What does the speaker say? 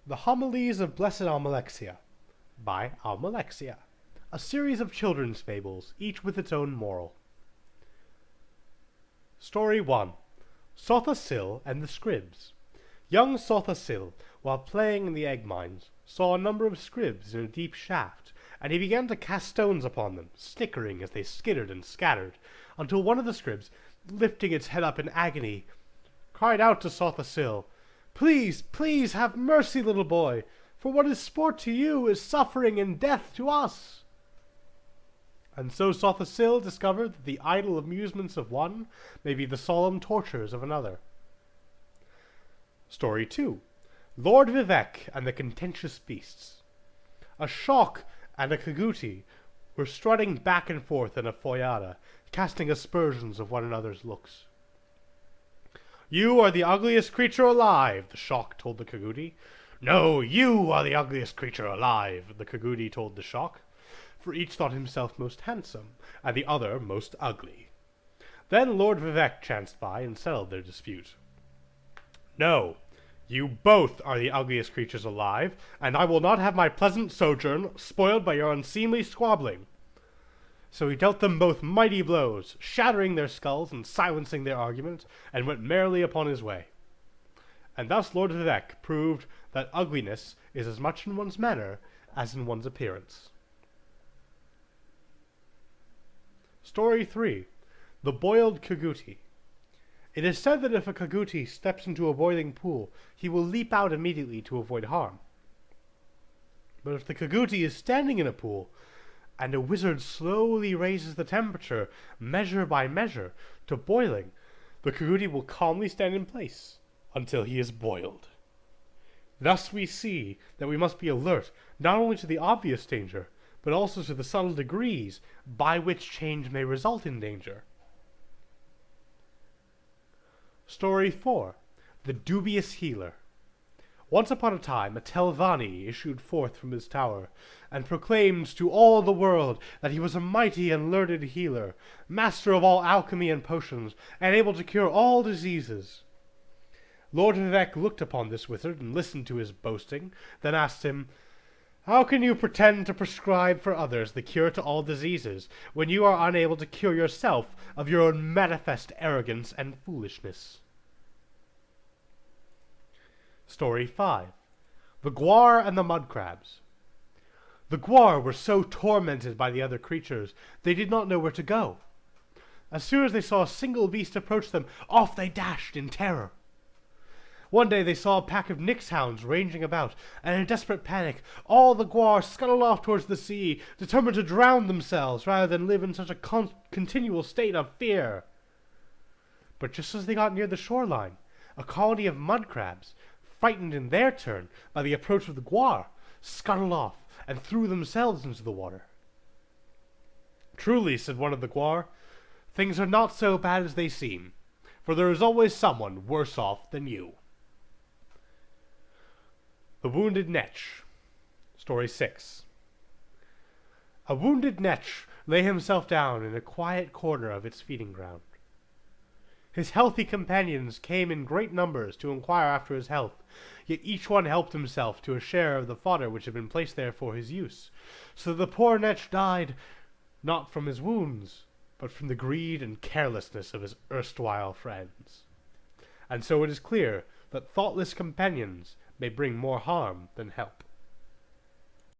The Homilies of Blessed Almalexia by Almalexia, a series of children's fables, each with its own moral. Story 1. Sotha Sil and the Scribs. Young Sotha Sil, while playing in the egg mines, saw a number of Scribs in a deep shaft, and he began to cast stones upon them, snickering as they skittered and scattered, until one of the Scribs, lifting its head up in agony, cried out to Sotha Sil, "Please, please have mercy, little boy, for what is sport to you is suffering and death to us." And so Sotha Sil discovered that the idle amusements of one may be the solemn tortures of another. Story 2. Lord Vivec and the Contentious Beasts. A shock and a caguti were strutting back and forth in a foyada, casting aspersions of one another's looks. "You are the ugliest creature alive," the shock told the caguti. "No, you are the ugliest creature alive," the caguti told the shock, for each thought himself most handsome, and the other most ugly. Then Lord Vivec chanced by and settled their dispute. "No, you both are the ugliest creatures alive, and I will not have my pleasant sojourn spoiled by your unseemly squabbling." So he dealt them both mighty blows, shattering their skulls and silencing their argument, and went merrily upon his way. And thus Lord Vivec proved that ugliness is as much in one's manner as in one's appearance. Story 3. The Boiled Cutie. It is said that if a caguti steps into a boiling pool, he will leap out immediately to avoid harm. But if the caguti is standing in a pool, and a wizard slowly raises the temperature, measure by measure, to boiling, the caguti will calmly stand in place until he is boiled. Thus we see that we must be alert not only to the obvious danger, but also to the subtle degrees by which change may result in danger. Story 4. The Dubious Healer. Once upon a time a Telvanni issued forth from his tower, and proclaimed to all the world that he was a mighty and learned healer, master of all alchemy and potions, and able to cure all diseases. Lord Vivec looked upon this wizard and listened to his boasting, then asked him, "How can you pretend to prescribe for others the cure to all diseases, when you are unable to cure yourself of your own manifest arrogance and foolishness?" Story 5. The Guar and the Mudcrabs. The Guar were so tormented by the other creatures, they did not know where to go. As soon as they saw a single beast approach them, off they dashed in terror. One day they saw a pack of nix-hounds ranging about, and in a desperate panic, all the Guar scuttled off towards the sea, determined to drown themselves rather than live in such a continual state of fear. But just as they got near the shoreline, a colony of mudcrabs, frightened in their turn by the approach of the Guar, scuttled off and threw themselves into the water. "Truly," said one of the Guar, "things are not so bad as they seem, for there is always someone worse off than you." The Wounded Netch. Story 6. A wounded netch lay himself down in a quiet corner of its feeding ground. His healthy companions came in great numbers to inquire after his health, yet each one helped himself to a share of the fodder which had been placed there for his use, so that the poor netch died, not from his wounds, but from the greed and carelessness of his erstwhile friends. And so it is clear that thoughtless companions may bring more harm than help.